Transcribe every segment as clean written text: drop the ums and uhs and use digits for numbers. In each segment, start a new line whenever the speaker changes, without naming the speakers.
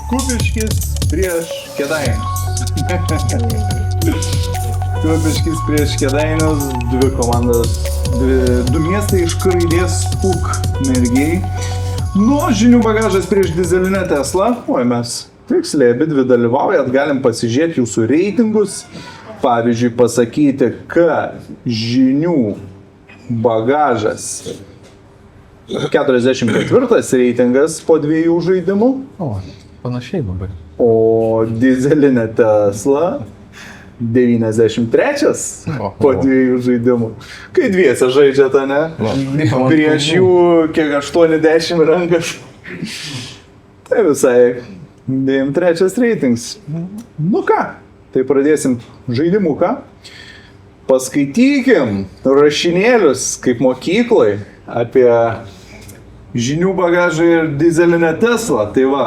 Kupiškis prieš Kėdainius. Kupiškis prieš Kėdainius, dvi komandos, du miestai iš raidės ukmergiai. Nu, žinių bagažas prieš dyzelinę Teslą. Oi, mes tiksliai abidvi dalyvaujat, galim pasižiūrėti jūsų reitingus. Pavyzdžiui, pasakyti, kad žinių bagažas 44 reitingas po 2 žaidimų.
O, panašiai labai.
O dyzelinė Tesla 93 po 2 žaidimų. Kai dviese žaidžiate, ne? Prieš jų kiek 80 rankas. Tai visai 93 reitings. Nu ką, tai pradėsim žaidimuką. Paskaitykim rašinėlius kaip mokyklai apie žinių bagažą ir dyzelinę Teslą. Tai va,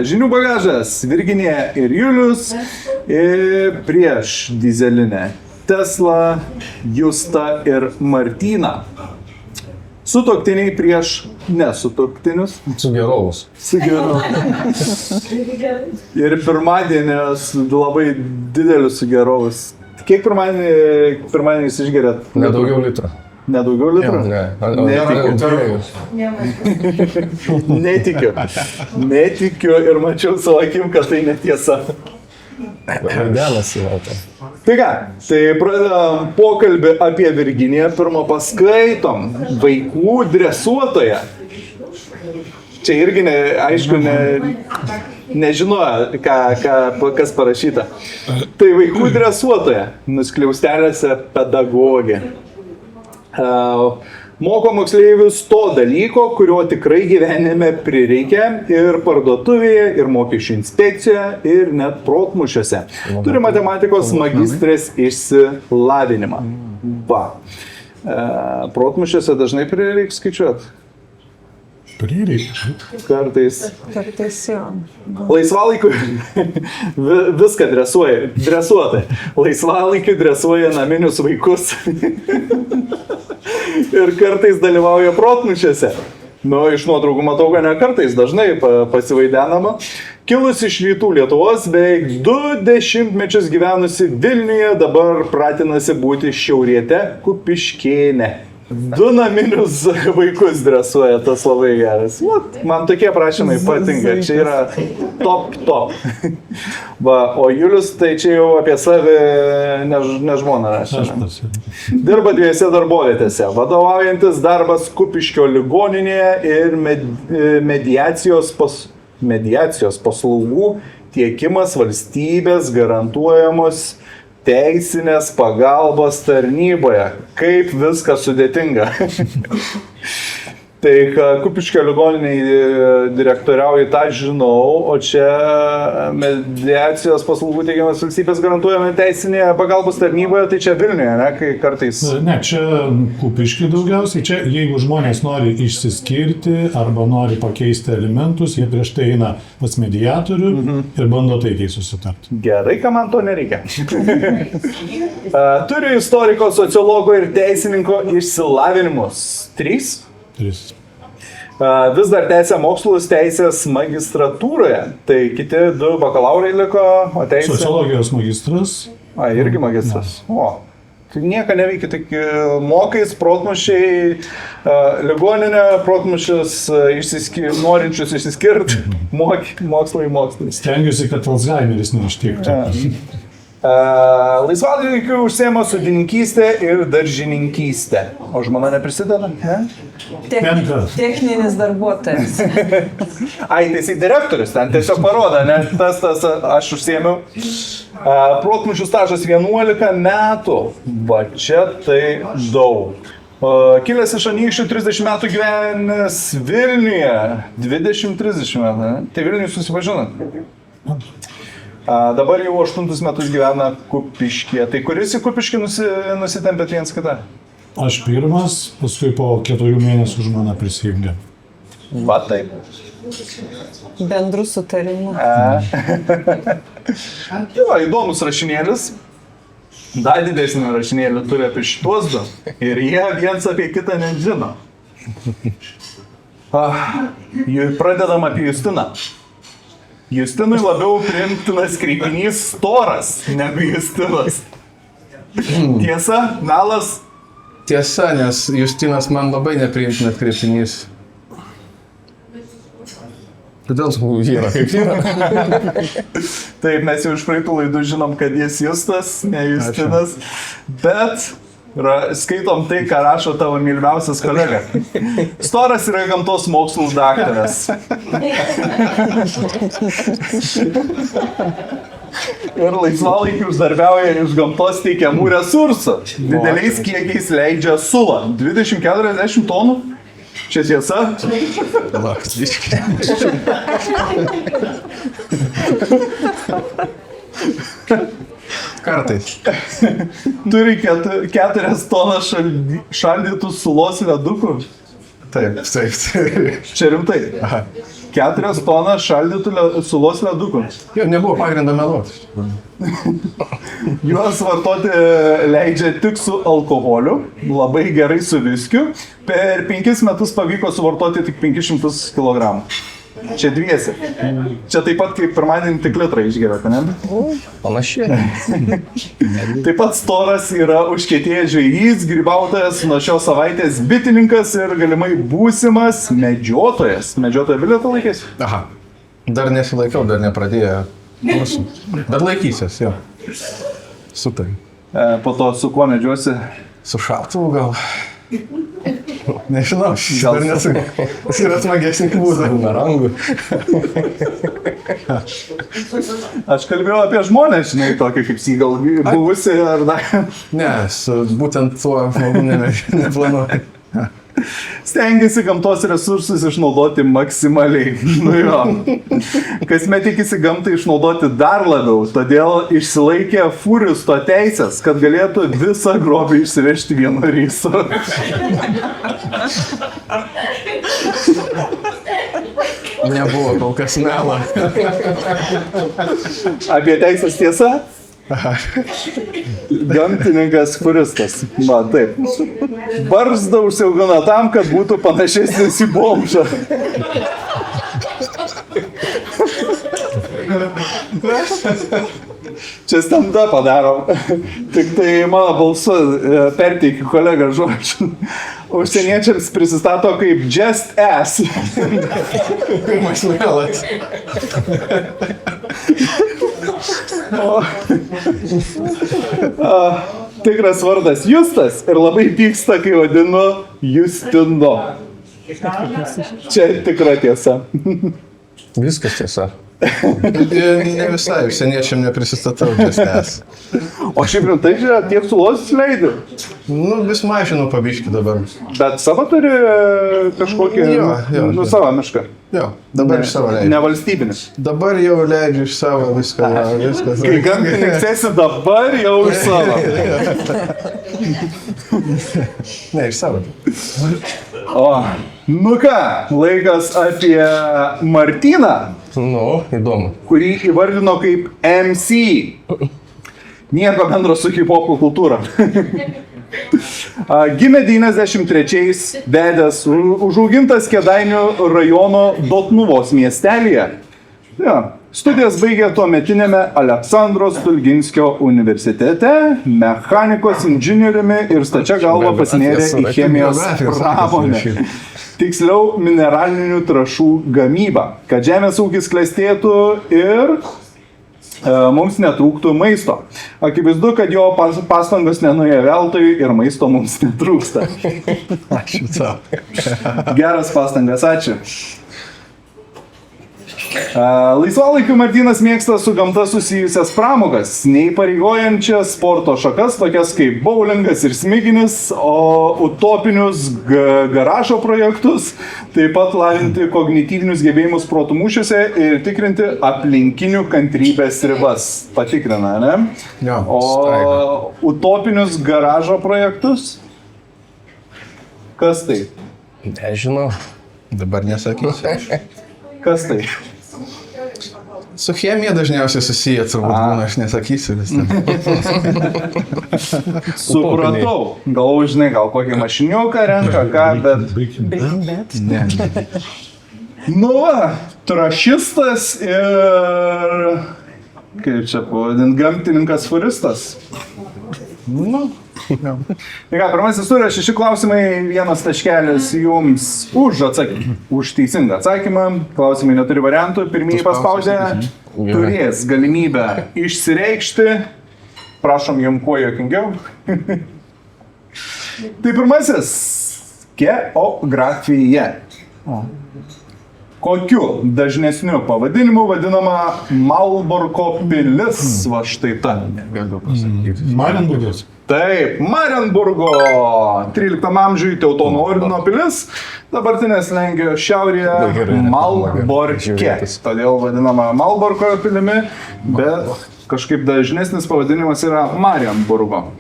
žinių bagažas Virginija ir Julius ir prieš dyzelinę Teslą Justą ir Martyną. Sutuoktiniai prieš nesutuoktinius.
Sugerovus.
Ir pirmadienis labai didelis sugerovus. Kiek pirmadienis išgeriat?
Nedaugiau litrą.
Nedaugiau litrą?
Ne.
Netikiu ir mačiau savo akim, kad tai netiesa.
Vandenas įvalta.
Tai ką, tai pradedam pokalbį apie Virginiją. Pirmą paskaitom vaikų dresuotoją. Čia irgi, aišku, nežinojo, kas parašyta. Tai vaikų dresuotoja, nuskliaustelėse pedagogė. Moko moksleivius to dalyko, kurio tikrai gyvenime prireikia ir parduotuvėje, ir mokesčių inspekcijoje, ir net protmūšiuose. Turi matematikos magistrės išsilavinimą. Va. Protmūšiuose dažnai prireikia skaičiuoti. Kartais
jo.
Laisvalaikiu viską dresuotai. Laisvalaikiu dresuoja naminius vaikus. Ir kartais dalyvauja protmūšiuose. Nu, iš nuotraukų matau, kad ne kartais, dažnai pasivaidenama. Kilus iš rytų Lietuvos, beveik 20 metus gyvenusi Vilniuje, dabar pratinasi būti šiauriete Kupiškėne. 2 naminius vaikus dresuoja, tas labai geras. Man tokie prašymai patinka, čia yra top. Va, o Julius, tai čia jau apie save ne žmoną rašė. Dirba 2 darbovietėse, vadovaujantis darbas Kupiškio ligoninėje ir mediacijos paslaugų tiekimas valstybės garantuojamos teisinės pagalbos tarnyboje. Kaip viskas sudėtinga. Tai, kad Kupiškio ligoniniai direktoriauja, tą žinau, o čia mediacijos paslaugų teikiamas valstybės garantuojama teisinėje pagalbos tarnyboje, tai čia Vilniuje, ne, kai kartais...
Ne, čia Kupiškių daugiausiai. Čia, jeigu žmonės nori išsiskirti arba nori pakeisti elementus, jie prieš tai eina pas mediatorių ir bando taikiai susitarti.
Gerai, kad man to nereikia. Turiu istoriko, sociologo ir teisininko išsilavinimus. 3. Vis dar tęsia mokslus teisės magistratūroje. Tai kiti 2 bakalaurai liko, o teisė...
Sociologijos magistras.
Irgi magistras. O, tai nieko neveikia, tik mokais, protmūšiai, ligoninė, protmūšius, norinčius išsiskirti, mokslai.
Stengiuosi, kad Alzheimeris neištiktų.
Laisvalaikiu užsiema sodininkystė ir daržininkystė. O žmona neprisideda?
Techninis darbuotojas.
Ai, tai jisai direktorius, ten tiesiog parodo, ne? Tas, aš užsiemiau. Protmūšių stažas 11 metų. Va, čia tai daug. Kilęs iš Anykščių 30 metų gyvenęs Vilniuje. 20-30 metų, ne? Tai Vilniuje susipažinot. Dabar jau 8 metus gyvena Kupiškyje. Tai kuris į Kupiškį nusitempėt viens kitą?
Aš pirmas, paskui po 4 mėnesių žmona prisijungė.
Va taip.
Bendrų sutarimų.
Jo, įdomus rašinėlis. Dar didesnį rašinėlį turi apie šitos 2. Ir jie viens apie kitą nežino. Pradedam apie Justiną. Justinui labiau priimtinas kreipinys storas negu Justinas. Tiesa, melas?
Tiesa, nes Justinas man labai nepriimtinas kreipinys. Kodėl tu yra kaip yra?
Taip, mes jau iš praeitų laidų žinom, kad jis Justas, ne Justinas. Bet skaitom tai, ką rašo tavo mylimiausias kolega. Storas yra gamtos mokslų daktaras. Ir laisvalaikį uždarbiauja iš gamtos teikiamų resursų. Dideliais kiekiais leidžia sulą. 20-40 tonų. Čia tiesa?
Kartais.
Turi 4 tonas šaldytų sulos ledukų.
Taip.
Čia rimtai. 4 tonas šaldytų sulos ledukų.
Jo, nebuvo pagrindo meluoti.
Juos vartoti leidžia tik su alkoholiu, labai gerai su viskiu. Per 5 metus pavyko suvartoti tik 500 kg. Čia dviesi. Čia taip pat kaip pirmadienį tik litrą išgeriate, ne?
Panašiai.
Taip pat storas yra užkietėjęs žvejys, grybautojas, nuo šios savaitės bitininkas ir galimai būsimas medžiotojas. Medžiotojo bilietą laikėsi?
Aha. Dar nesilaikiau, dar nepradėjo kursų. Bet laikysies, jo. Su tai.
Po to su kuo medžiosi?
Su šautuvu gal. Nežinau, dar nesu. Jis yra smagesnį būdą, bumerangų.
Aš kalbėjau apie žmonės, žinai, tokį kaip Sygal buvusi ar dar.
Ne, su būtent tuo žmogumi neplanuoju.
Stengiasi gamtos resursus išnaudoti maksimaliai. Nu jo. Kasmet tikisi gamtą išnaudoti dar labiau, todėl išsilaikė fūristo teisės, kad galėtų visą grobį išsivežti vienu rysu.
Nebuvo kol kas melo.
Apie teisės tiesa? Gamtininkas fūristas. Va, taip. Barzdą užsiaugino tam, kad būtų panašesnis į bomžą. Čia stand-upą darom. Tik tai mano balsu perteikiu kolegą žodžiu. Užsieniečiams prisistato kaip just ass.
Pirmas melas.
Tikras vardas Justas ir labai pyksta, kai vadinu Justino. Čia tikra tiesa.
Viskas tiesa. Ne visai, užsieniečiam neprisistatau, nes.
O šiaip rimtai čia tiek sulos leidi?
Nu, vis mažinu pabiškį dabar.
Bet savo turi kažkokį,
Jo.
Savo mišką?
Jo, dabar iš savo leidžiu.
Ne valstybinis.
Dabar jau leidžiu iš savo viską. Viskas.
Kai gamtininkas esi dabar jau iš savo.
Ne, iš savo.
O, nu ką, laikas apie Martyną,
Nu, įdomu.
kurį įvardino kaip MC. Nieko bendro su hip-hop kultūra. Gimė 93-ais, vedęs, užaugintas Kėdainių rajono Dotnuvos miestelyje. Ja. Studijas baigė tuometinėme Aleksandro Stulginskio universitete, mechanikos inžinieriumi ir stačia galva pasinėrė į chemijos pramonę. Tiksliau, mineralinių trąšų gamybą, kad žemės ūkis klestėtų ir mums netrūktų maisto. Akivaizdu, kad jo pastangos nenuėjo veltui ir maisto mums netrūksta.
Ačiū tau.
Geras pastangas, ačiū. Laisvalaikiu Martynas mėgsta su gamta susijusias pramogas, neįpareigojančias sporto šakas, tokias kaip bowlingas ir smiginis, o utopinius garažo projektus, taip pat lavinti kognityvinius gebėjimus protų mūšiuose ir tikrinti aplinkinių kantrybės ribas. Patikrina, ne?
Jo,
O utopinius garažo projektus? Kas tai?
Nežinau. Dabar nesakysiu.
Kas tai?
Su chemija dažniausiai susiję, turbūt būna, aš nesakysiu vis ten.
Supratau. Gal, žinai, gal kokį mašiniuką renka, ką, bet...
Baigim.
Bet.
Ne.
Nu va, trašistas ir, kaip čia pavadinti, gamtininkas furistas.
Nu, jo.
Tai ką, pirmasis turi 6 klausimai, 1 taškelis jums už teisingą atsakymą. Klausimai neturi variantų. Pirmieji paspaudę turės galimybę išsireikšti. Prašom jums kuo juokingiau. Tai pirmasis - geografija. Kokiu dažnesniu pavadinimu vadinama Malborko pilis? Va štai ta.
Galiu pasakyti.
Marienburgas.
Taip, Marienburgo 13 amžiuje Teutonų ordino pilis, dabartinės Lenkijos šiaurėje Malborke. Todėl vadinama Malborko pilimi, bet kažkaip dažnesnis pavadinimas yra Marienburgo.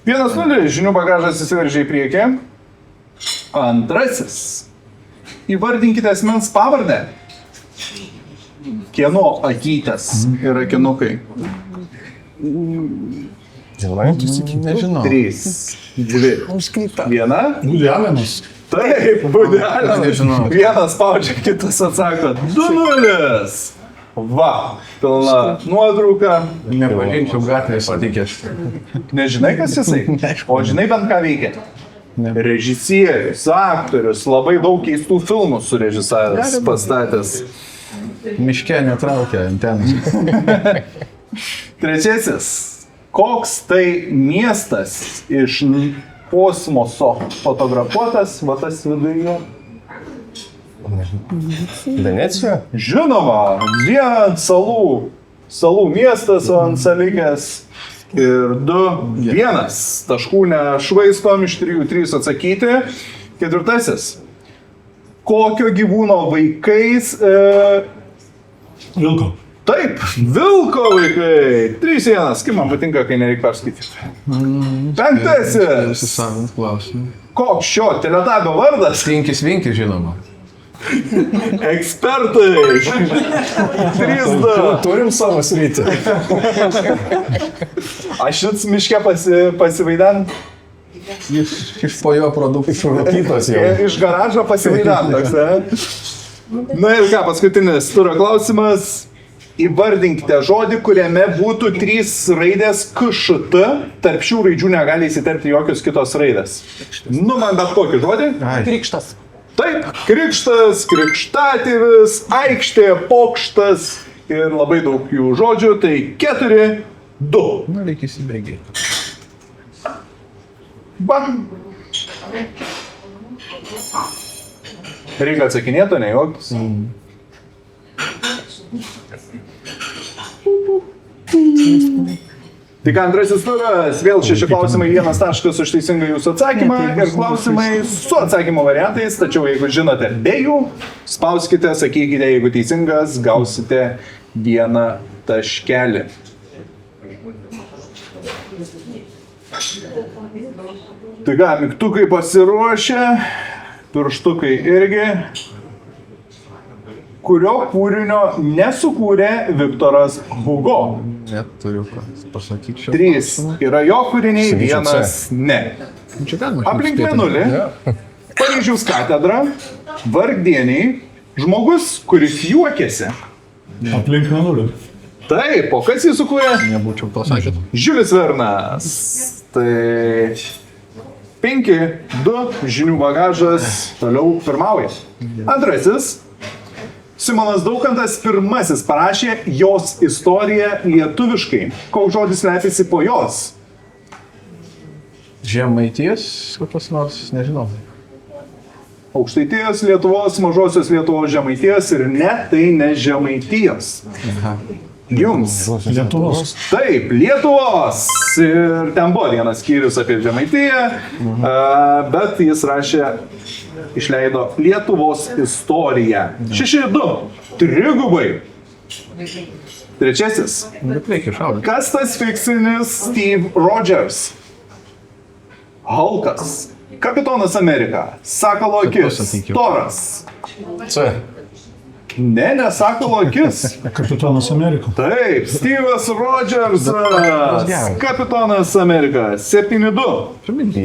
1-0, žinių bagažas įsiveržė į priekį. Antrasis. Įvardinkite asmens pavardę. Kieno akytės yra akinukai?
Žinai? Nežinau.
3, 2,
Užkrito.
1.
Būdėlenas.
Taip, būdelė.
Nežinau.
Vienas spaudžia, kitas atsako. 2-0. Va, pilna nuotrauka.
Nepažinčiau gatvėje patikęs.
Nežinai, kas jisai? O žinai bent ką veikia? Režisierius, aktorius, labai daug keistų filmų surežisavęs, pastatęs.
Miške netraukia antenas.
Trečiasis. Koks tai miestas iš kosmoso fotografuotas, va tas viduje?
Venecija?
Žinoma, vien salų miestas ant salikės ir 2-1. Taškų nešvaistom, iš 3 atsakyti. Ketvirtasis. Kokio gyvūno vaikais...
Vilko.
Taip, vilko vaikai. 3-1. Kaip man patinka, kai nereikia perskaityti. Penktasis.
Susavint klausimą.
Koks šio teletabio vardas?
Tinkis vinkis, žinoma.
Ekspertai. 3-2.
Turim savo sritį.
Aš šits miške pasivaidant.
Iš po jo produktų šurūkytos jau.
Iš garažo pasivaidant. Na ir ką, paskutinis turo klausimas. Įvardinkite žodį, kuriame būtų 3 raidės KŠT. Tarp šių raidžių negali įsiterpti jokios kitos raidės. Nu, man bet kokį žodį.
Krikštas.
Taip, krikštas, krikštatėvis, aikštė, pokštas ir labai daug jų žodžių. Tai 4-2.
Na, reikia įsibėgiai.
Ba. Reikia atsakinėti, ne jokius. Tik antrasis turas, vėl 6 klausimai, 1 taškas už teisingą jūsų atsakymą ir klausimai su atsakymo variantais, tačiau jeigu žinote be jų, spauskite, sakykite, jeigu teisingas, gausite 1 taškelį. Tai ką, mygtukai pasiruošę, pirštukai irgi. Kurio kūrinio nesukūrė Viktoras Hugo?
Net turiu ką pasakyti.
3 yra jo kūriniai, 1 ne. Aplink mėnulį, Paryžiaus katedra, vargdieniai, žmogus, kuris juokėsi.
Aplink mėnulį.
Taip, o kas jį sukūrė?
Nebūčiau to sakęs.
Žiulis Vernas. Tai 5-2 žinių bagažas toliau pirmauja. Antrasis. Simonas Daukantas pirmasis parašė jos istoriją lietuviškai. Koks žodis slepiasi po jos?
Žemaities, kokios nors, nežinau.
Aukštaitijos Lietuvos, mažosios Lietuvos Žemaitijos ir ne, tai ne Žemaitijos. Jums.
Lietuvos.
Taip, Lietuvos. Ir ten buvo vienas skyrius apie Žemaitiją, bet jis rašė, išleido Lietuvos istoriją. 6-2. Trigubai. Trečiasis.
Bet reikia šaudyti.
Kas tas fiksinis Steve Rogers? Hulkas. Kapitonas Amerika. Sakalo akis. Toras.
C.
Ne, Sakalo akis.
Kapitonas Amerika.
Taip, Steve'as Rogersas. Kapitonas Amerika. 7-2.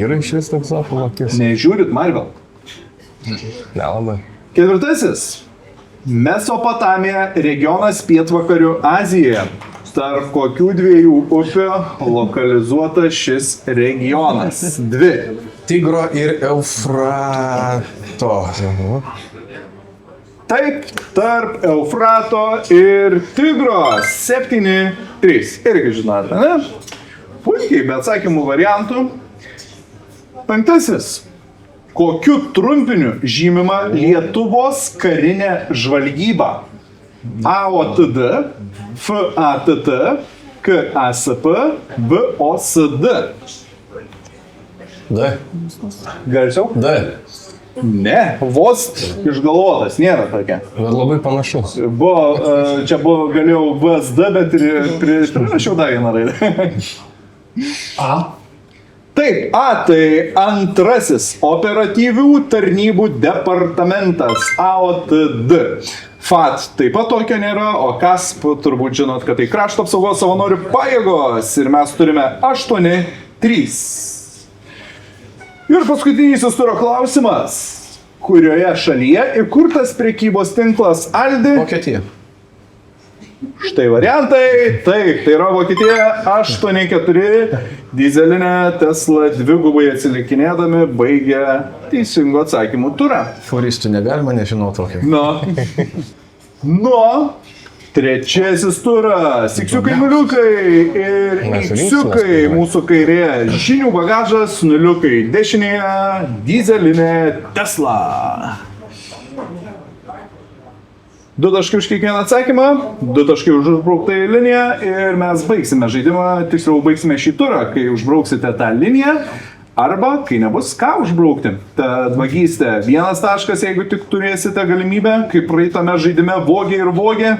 Yra iš vis toks Sakalo akis.
Nežiūrit Marvel.
Nelabai.
Ketvirtasis. Mesopotamija regionas pietvakarių Azijoje. Tarp kokių dviejų upių lokalizuotas šis regionas? 2.
Tigro ir Eufrato.
Taip, tarp Eufrato ir Tigro. 7, 3. Irgi žinote, ne? Puikiai, be atsakymų variantų. 5. Kokiu trumpiniu žymima Lietuvos karinė žvalgyba? AOTD, FATT, KASP, BOSD.
D.
Garsiau?
D.
Ne, vos išgalvotas, nėra tokia.
Bet labai panašus.
Čia buvo, galėjau VSD, bet prirašiau dar vieną raidę.
A.
Taip, A tai antrasis operatyvių tarnybų departamentas, AOTD. FAT taip pat tokio nėra, o KASP turbūt žinot, kad tai krašto apsaugos savanorių pajėgos ir mes turime 8, 3. Ir paskutinysis turo klausimas. Kurioje šalyje įkurtas prekybos tinklas Aldi?
Vokietija.
Štai variantai. Taip, tai yra Vokietija 8-4. Dyzelinė Tesla dvigubai atsilikinėdami baigia teisingų atsakymų turą.
Furistų negalima, nežinau tokio.
Nuo trečiasis turas. Iksiukai, nuliukai ir iksiukai mūsų kairėje. Žinių bagažas, nuliukai dešinėje. Dyzelinė Tesla. 2 taškai už kiekvieną atsakymą, 2 taškai už užbrauktą liniją ir mes baigsime žaidimą, tiksliau baigsime šį turą, kai užbrauksite tą liniją arba kai nebus ką užbraukti. Tad vagystė 1 taškas, jeigu tik turėsite galimybę, kaip praeitame žaidime vogė ir vogė,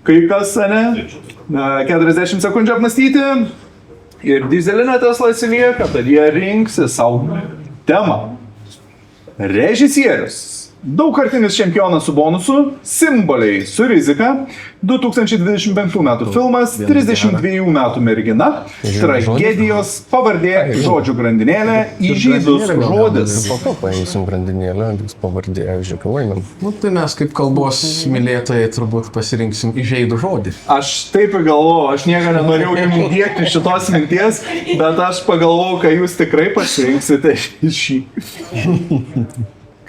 kai kas, ne, 40 sekundžių apmastyti ir dyzelinė Tesla atsilieka, tad jie rinksi savo temą. Režisierius. Daugkartinis čempionas su bonusu, simboliai su rizika, 2025 metų filmas, 32 metų mergina, tragedijos, pavardė, žodžių grandinėlė, įžeidus žodis.
Po to paimsim grandinėlę, bus pavardė, žiūrėk, laimėm.
Nu, tai mes kaip kalbos mylėtojai turbūt pasirinksim įžeidų žodį.
Aš taip ir galvojau, aš nieko nenorėjau jums dėkti šitos minties, bet aš pagalvojau, kad jūs tikrai pasirinksite šį.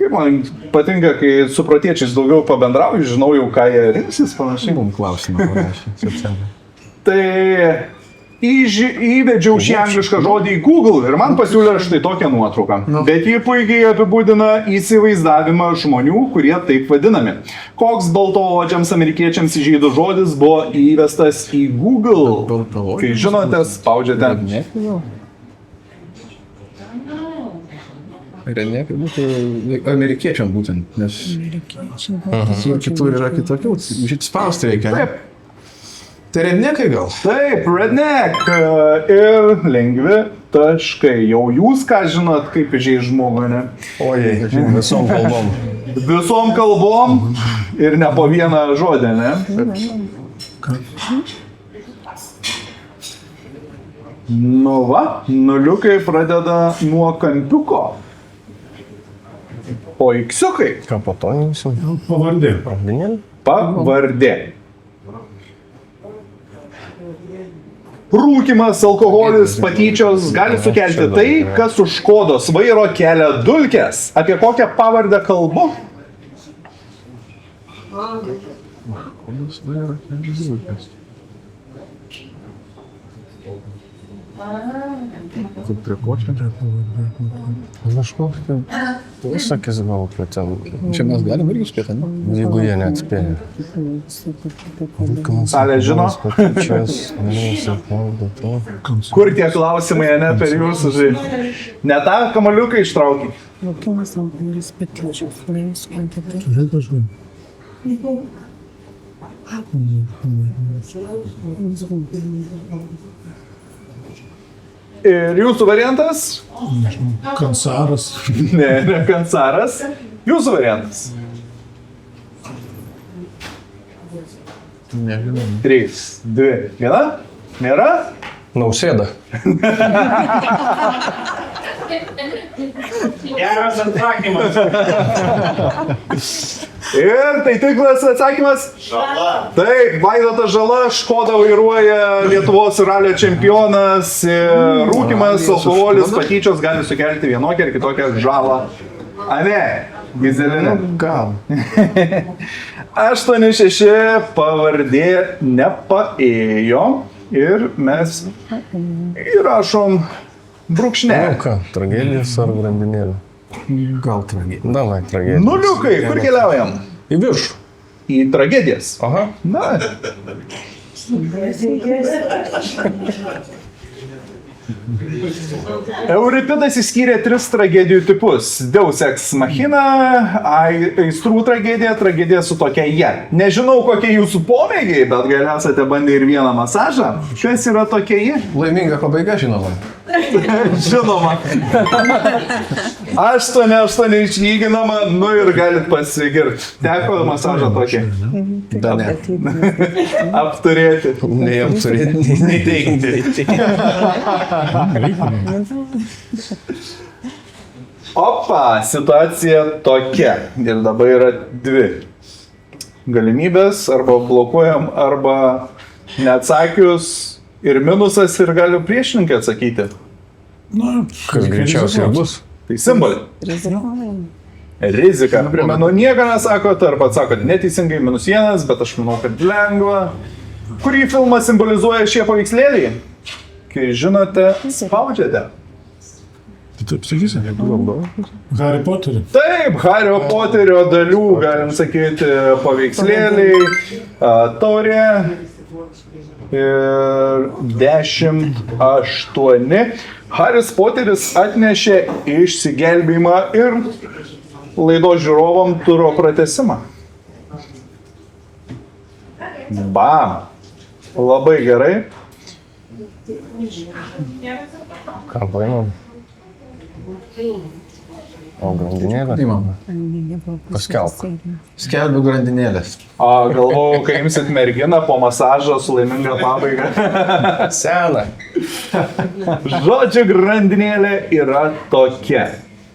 Kaip man patinka, kai su protiečiais daugiau pabendrauju, žinau jau, ką jie rinksis, panašiai.
Mums klausimą parašė socialiai.
Tai įvedžiau šį anglišką žodį į Google ir man pasiūlė štai tokią nuotrauką. Bet jį puikiai apibūdina įsivaizdavimą žmonių, kurie taip vadinami. Koks baltaodžiams amerikiečiams įžeidų žodis buvo įvestas į Google? Kai žinote, spaudžiate.
Rednekai būtų amerikiečiam būtent, nes ir kitur yra kitokių. Spausti reikia, ne? Tai rednekai gal?
Taip, redneck ir lengvi taškai. Jau jūs ką žinot, kaip įžeis žmogų, ne?
Ojei, visom kalbom.
Visom kalbom ir ne po vieną žodį, ne? Nu va, nuliukai pradeda nuo kampiuko. O iksiukai
Ką po to imsim?
Pavardė.
Grandinėlę?
pavardė. Rūkymas, alkoholis, patyčios gali sukelti tai, kas už kodos vairo kelia dulkes. Apie kokią pavardę kalbu?
Kur prie ko čia?
Kažkokia. Visakis gal, kad ten.
Čia mes galim irgi spėti, ne?
Jeigu jie neatspėja.
Salė žino? Kur tie klausimai, ne per jūsų žai? Ne tą kamaliuką ištraukį.
Rūkymas, alkoholis, patyčios, laimės, kvantitai.
Turi kažkaip.
Ir jūsų variantas?
Kansaras.
Ne kansaras. Jūsų variantas?
Nežinau.
3, 2, 1. Nėra?
Nausėda.
Geras atsakymas.
Ir tai tikras atsakymas? Taip, Vaidotas Žala, Škoda vairuoja, Lietuvos ralio čempionas, rūkymas, alkoholis, patyčios gali sukelti vienokią ar kitokią žalą. Ane, Gizelinė.
Gal.
8-6 pavardė nepaėjo ir mes įrašom brūkšnelį.
Ką, tragedijos ar grandinėlė?
Gal tragedija.
Davai, tragedija.
Nuliukai, kur keliaujam?
Į viršų.
Į tragedijas.
Aha.
Na. Euripidas išskyrė 3 tragedijų tipus. Deus ex machina, aistrų tragedija, tragedija su tokia jie. Nežinau, kokie jūsų pomėgiai, bet gal esate bandę ir vieną masažą. Kas yra tokia jie?
Laiminga pabaiga, žinoma.
Žinoma. 8-8 išlyginama, nu ir galit pasigirti. Teko masažą tokį
Da ne.
apturėti.
Nei apturėti, nei teikti.
Opa, situacija tokia. Ir dabar yra 2 galimybės, arba blokuojam, arba neatsakius ir minusas ir galiu priešininkai atsakyti.
Na,
Kas greičiausiai ir bus.
Tai simboliai.
Rizikuojam.
Rizika. Primenu, nieko nesakot, arba atsakot neteisingai -1, bet aš manau, kad lengva. Kurį filmą simbolizuoja šie paveikslėliai? Kai žinote, spaudžiate.
taip sakysim. Harry Potterį.
Taip, Hario Poterio dalių, galim sakyti, paveikslėliai, taurė ir 10-8. Haris Poteris atnešė išsigelbėjimą ir laidos žiūrovam turo pratesimą. Bam! Labai gerai.
Ką paimam? O grandinėlė?
Imam.
Paskelbk.
Skelbiu grandinėlės.
Galvojau, kai imsit merginą po masažo su laiminga pabaiga.
Sena.
Žodžio grandinėlė yra tokia.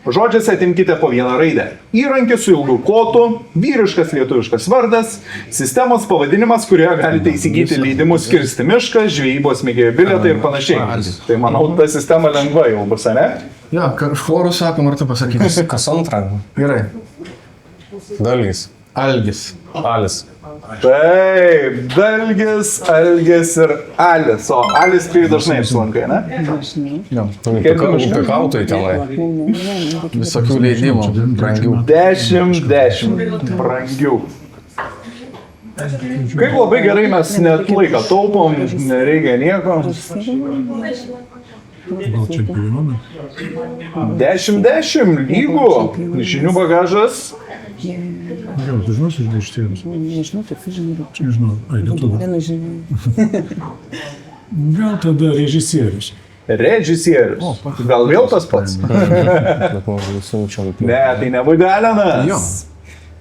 Žodžiuose atimkite po vieną raidę. Įrankis su ilgu kotu, vyriškas lietuviškas vardas, sistemos pavadinimas, kurioje galite įsigyti leidimus kirsti mišką, žvejybos mėgėjų bilietą ir panašiai. Tai manau, ta sistema lengva jau bus, ne?
Jo, švorų sakom, ar tu pasakysi?
Kas antrą?
Gerai.
Dalys.
Algis.
Alis.
Taip, dalgis, algis ir alis. O alis tai dažnai apsilankai, ne?
Jo.
Pikautojai tenai.
Visokių leidimų. Brangių.
10 brangių. Kaip labai gerai mes net laiką taupom, nereikia nieko.
Gal čempionai?
10 lygų, žinių bagažas.
Gal tu žinosi iš režisierius?
Nežinau, tai žinau.
Nežinau. Ai, lietuvių.
Vienu žinau.
Gal tada režisierius.
Režisierius. Gal vėl tas pats?
Bet man siunčiam.
Ne, tai nebūtų Elenas.
Jo.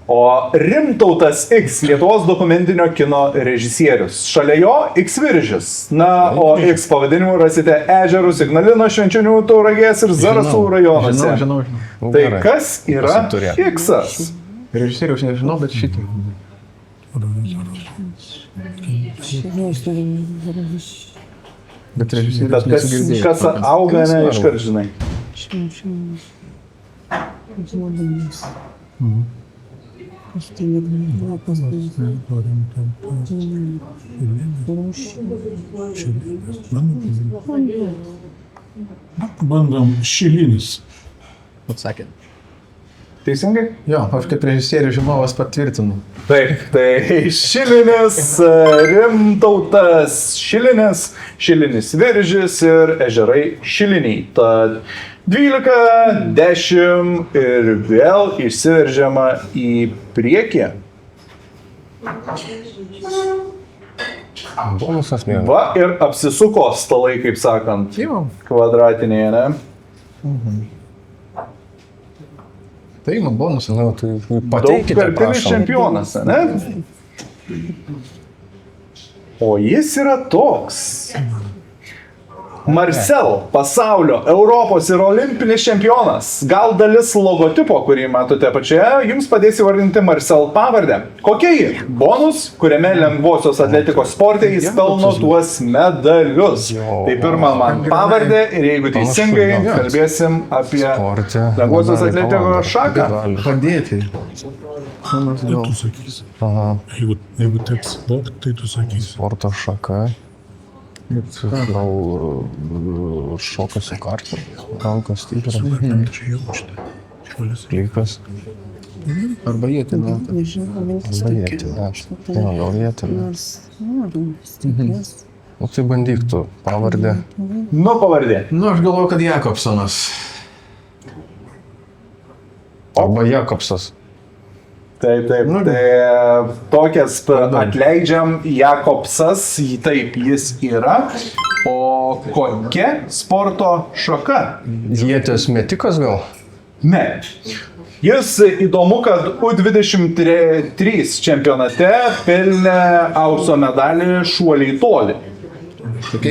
O Rimtautas X, Lietuvos dokumentinio kino režisierius. Šalia jo X Viržis. Na, o X pavadinimu rasite ežerus Ignalinos, Švenčionių, Tauragės ir Zarasų rajonuose.
Žinau.
Tai kas yra X-as?
Režisieriaus nežinau, bet šitą. Bet režisierius
Bet kas auga, ne, iškart žinai.
Bandom Šilinis.
Atsakė.
Teisingai?
Jo, aš kaip režisierius žinovas patvirtinu.
Taip, tai Šilinis, Rimtautas Šilinis, Šilinis Viržis ir ežerai Šiliniai. Tad 12, 10 ir vėl išsiveržiama į priekį.
Bonusas mėgo.
Va ir apsisuko stalai, kaip sakant,
Jo.
kvadratinėje, ne?
Tai man bonusas.
Na, tai pateikite,
Daugkartinis
prašom.
čempionas, ne? O jis yra toks. Marcel, pasaulio, Europos ir olimpinis čempionas. Gal dalis logotipo, kurį matote pačioje, jums padės įvardinti Marcel pavardę. Kokia ji? Bonus, kuriame lengvosios atletikos sporte jis pelno tuos medalius. Tai pirma man pavardė ir jeigu teisingai, kalbėsim apie lengvosios atletikos šaką.
Padėti.
Tu sakysi. Jeigu teks bok, tai tu sakysi.
Sporto šaka. Gal šokas su kartu. Rankas stipriai.
Čia jaučiate. Švalis.
Klykas.
Arba jie ten.
Nežinau, mintis
Gal jie
tokia.
ten. Gal jie ten.
Nors, stiklės.
Nu tai bandyk tu pavardę.
Nu, pavardė.
Nu, aš galvoju, kad Jakobsonas.
Arba Jakobsas.
Taip, tai tokias atleidžiam Jakobsas, taip jis yra. O kokia sporto šaka?
Ietės metikas gal?
Ne. Jis įdomu, kad U23 čempionate pelnė aukso medalį šuoliai toli.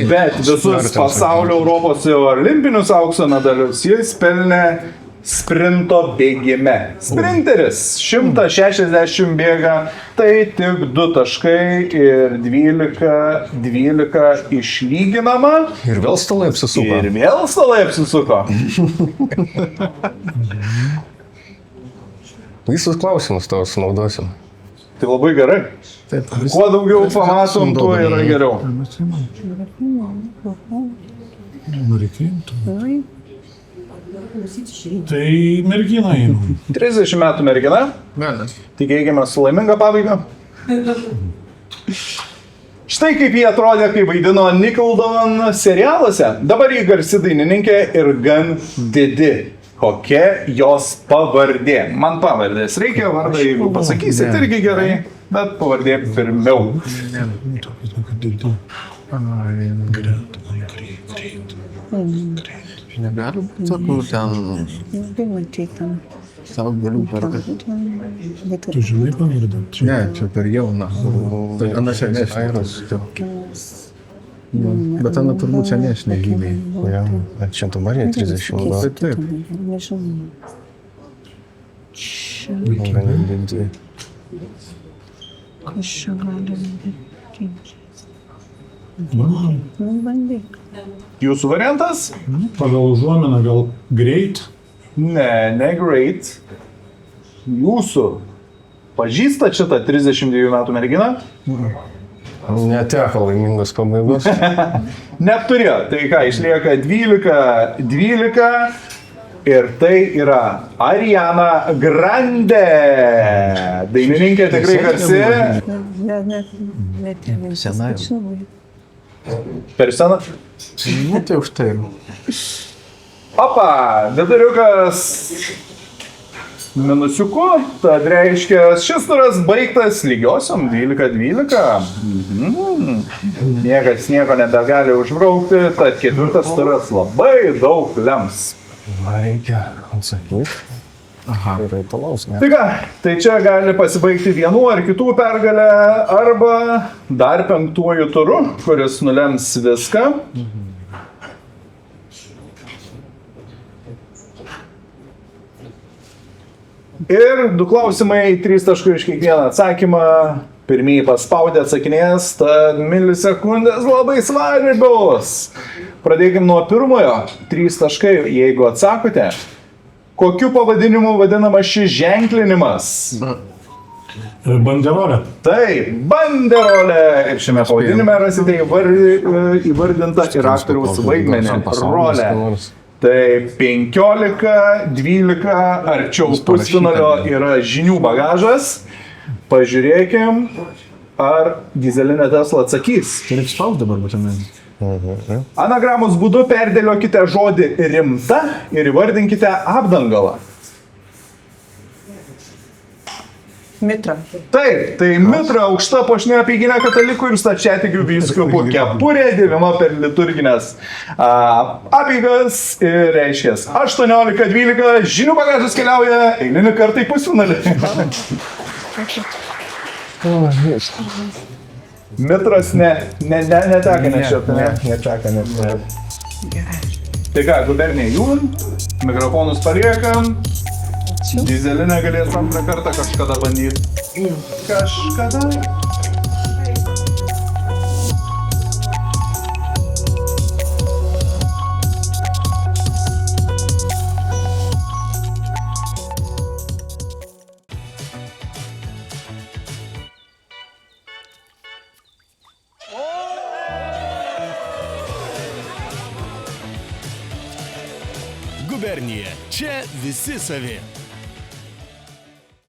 Bet visus pasaulio, Europos ir olimpinius aukso medalius jis pelnė sprinto bėgime. Sprinteris 160 bėga, tai tik 2 taškai ir 12 išlyginama.
Ir vėl stalai apsisuko.
Ir vėl stalai apsisuko.
Visus klausimus tavo sunaudosim.
Tai labai gerai.
Taip,
Kuo daugiau pamatom, tuo yra geriau.
Norėkėjim. Tai mergina einu.
30 metų mergina.
Velnas.
Tikėkime su laiminga pabaiga. Štai kaip jie atrodė, kai vaidino Nickelodeon serialuose. Dabar jį garsi dainininkė ir gan didi. Kokia jos pavardė? Man pavardės reikia, vardą jeigu pasakysit irgi gerai, bet pavardė pirmiau.
Negali būti tokių ten
Labai matyti ten.
savo galių perka.
Tu žinai pavardę?
Ne, čia per jauna. Tai Ana senesnė.
Airas.
Bet Ana turbūt senesnė žymiai.
Bet čia tu Marija 30 gal.
Taip.
Nežinau.
Gan didi.
Kas čia gali būti?
Nu,
Bandyk.
Jūsų variantas?
pagal užuominą gal greit.
Ne, ne great. Jūsų pažįstat šitą 32 metų merginą?
Neteko laimingos pabaigos.
Neturėjo. Tai ką, išlieka 12 ir tai yra Ariana Grande. Dainininkė tikrai garsi.
Sena jau.
Žinau.
Per seną.
Nu, tai už tai.
Opa, viduriukas minusiuku, tad reiškia, šis turas baigtas lygiosiom 12-12. Niekas nieko nebegali užbraukti, tad ketvirtas turas labai daug lems.
Reikia atsakyti.
Aha.
Ir reikalaus, ne?
Tai ką, tai čia gali pasibaigti vienų ar kitų pergalę, arba dar 5 turu, kuris nulems viską. Ir 2 klausimai, 3 taškai iš kiekvieną atsakymą. Pirmieji paspaudę atsakinės, tad milisekundės labai svarbios. Pradėkime nuo pirmojo. 3 taškai, jeigu atsakote. Kokiu pavadinimu vadinamas šis ženklinimas?
Banderolė.
Taip, banderolė. Ir šiame pavadinime rasite įvardintą ir aktoriaus vaidmenį, rolę. Tai 15, 12, arčiau pusfinalio yra žinių bagažas. Pažiūrėkim, ar Gizelinė Tesla atsakys.
Tai reikia spaust dabar būtinai.
Anagramos būdu perdėliokite žodį rimta ir įvardinkite apdangalą.
Mitra.
Taip, tai mitra aukšta puošni apeiginė katalikų ir stačiatikių vyskupų kepurė dėvima per liturginės apeigas ir reiškia 18-12 žinių bagažas keliauja eilinį kartą į pusfinalį. Mitras neteka nešioti, neteka nešioti.
Gerai.
Tai ką, gubernija jum, mikrofonus paliekam, dizelinę galės antrą kartą kažkada bandyti. Kažkada.
Gubernija. Čia visi savi.